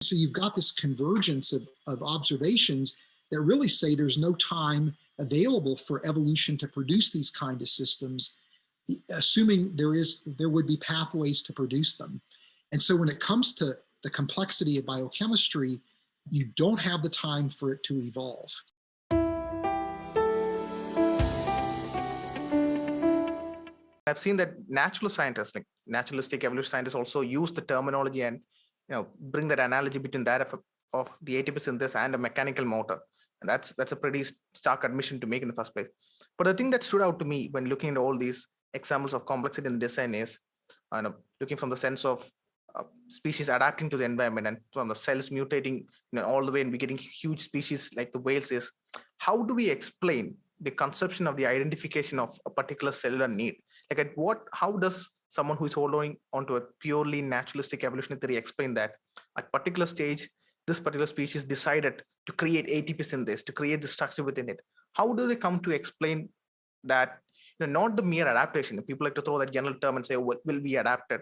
So you've got this convergence of observations that really say there's no time available for evolution to produce these kind of systems, assuming there would be pathways to produce them. And so when it comes to the complexity of biochemistry, you don't have the time for it to evolve. I've seen that natural scientists, like naturalistic evolution scientists, also use the terminology and bring that analogy between that of the ATP synthesis and a mechanical motor. And that's a pretty stark admission to make in the first place. But the thing that stood out to me when looking at all these examples of complexity in design is looking from the sense of species adapting to the environment and from the cells mutating all the way and we getting huge species like the whales is, how do we explain the conception of the identification of a particular cellular need? Like how does someone who is holding onto a purely naturalistic evolutionary theory explain that at a particular stage, this particular species decided to create ATP synthase, to create the structure within it? How do they come to explain that, not the mere adaptation? People like to throw that general term and say, well, will be adapted.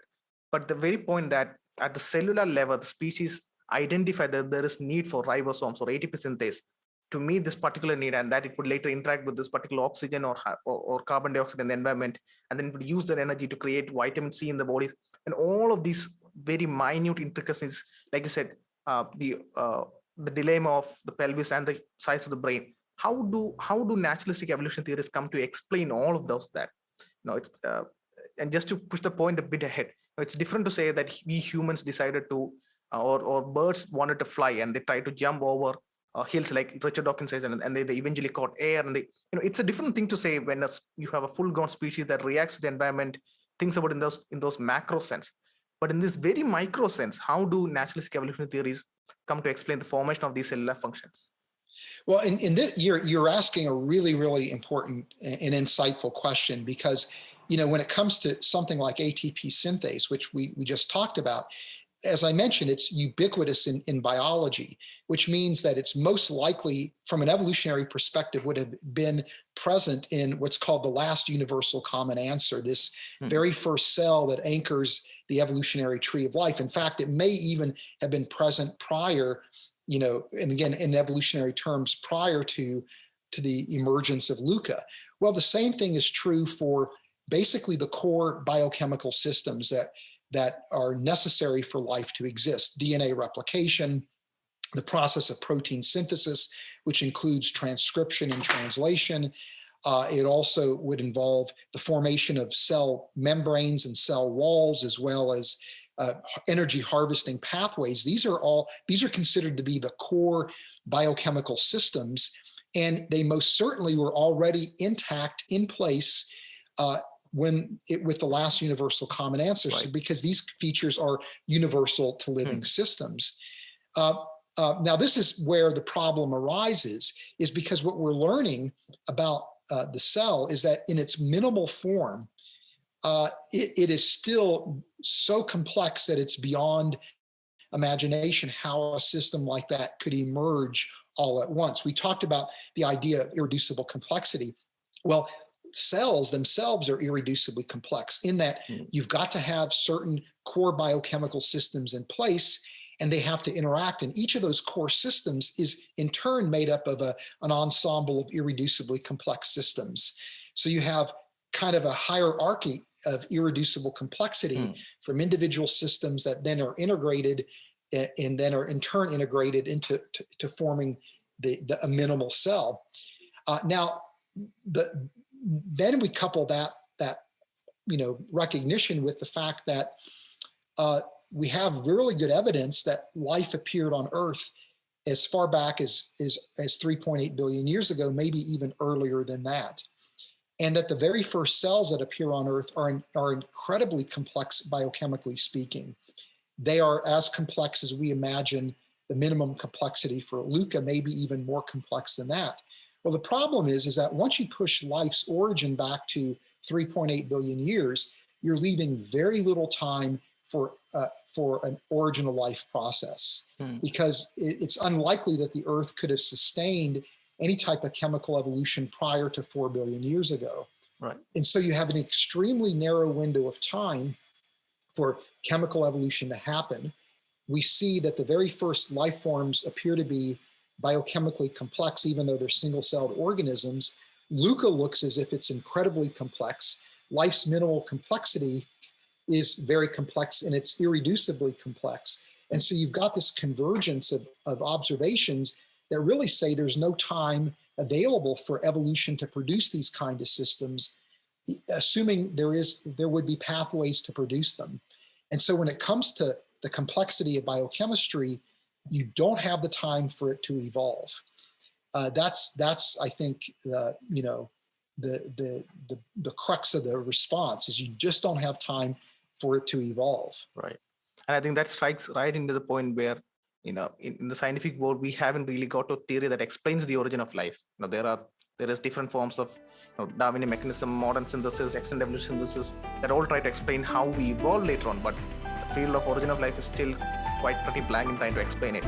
But the very point that at the cellular level, the species identify that there is need for ribosomes or ATP synthase to meet this particular need, and that it would later interact with this particular oxygen or carbon dioxide in the environment, and then it would use that energy to create vitamin C in the body. And all of these very minute intricacies, like you said, the dilemma of the pelvis and the size of the brain. How do naturalistic evolution theorists come to explain all of those? That and just to push the point a bit ahead, it's different to say that we humans decided to, or birds wanted to fly and they tried to jump over hills, like Richard Dawkins says, and they eventually caught air. And it's a different thing to say when you have a full-grown species that reacts to the environment, thinks about in those macro sense. But in this very micro sense, how do naturalistic evolutionary theories come to explain the formation of these cellular functions? Well, in this, you're asking a really, really important and insightful question, because when it comes to something like ATP synthase, which we just talked about, as I mentioned, it's ubiquitous in biology, which means that it's most likely, from an evolutionary perspective, would have been present in what's called the last universal common answer, this very first cell that anchors the evolutionary tree of life. In fact, it may even have been present prior, and again, in evolutionary terms, prior to the emergence of LUCA. Well, the same thing is true for basically the core biochemical systems that are necessary for life to exist. DNA replication, the process of protein synthesis, which includes transcription and translation. It also would involve the formation of cell membranes and cell walls, as well as energy harvesting pathways. These are considered to be the core biochemical systems, and they most certainly were already intact, in place, with the last universal common answer, right? Because these features are universal to living systems. Now, this is where the problem arises, is because what we're learning about the cell is that in its minimal form, it is still so complex that it's beyond imagination how a system like that could emerge all at once. We talked about the idea of irreducible complexity. Well, cells themselves are irreducibly complex in that you've got to have certain core biochemical systems in place, and they have to interact. And each of those core systems is in turn made up of an ensemble of irreducibly complex systems. So you have kind of a hierarchy of irreducible complexity from individual systems that then are integrated and then are in turn integrated into forming a minimal cell. Now, then we couple that recognition with the fact that we have really good evidence that life appeared on Earth as far back as 3.8 billion years ago, maybe even earlier than that. And that the very first cells that appear on Earth are incredibly complex biochemically speaking. They are as complex as we imagine the minimum complexity for LUCA, maybe even more complex than that. Well, the problem is that once you push life's origin back to 3.8 billion years, you're leaving very little time for an original life process, because it's unlikely that the Earth could have sustained any type of chemical evolution prior to 4 billion years ago. Right. And so you have an extremely narrow window of time for chemical evolution to happen. we see that the very first life forms appear to be biochemically complex, even though they're single-celled organisms. LUCA looks as if it's incredibly complex. Life's minimal complexity is very complex, and it's irreducibly complex. And so you've got this convergence of observations that really say there's no time available for evolution to produce these kind of systems, assuming there would be pathways to produce them. And so when it comes to the complexity of biochemistry, you don't have the time for it to evolve. That's I think the crux of the response is you just don't have time for it to evolve. Right. And I think that strikes right into the point where, in the scientific world, we haven't really got a theory that explains the origin of life. There is different forms of Darwinian mechanism, modern synthesis, extended evolution synthesis that all try to explain how we evolved later on. But the field of origin of life is still quite pretty blank in trying to explain it.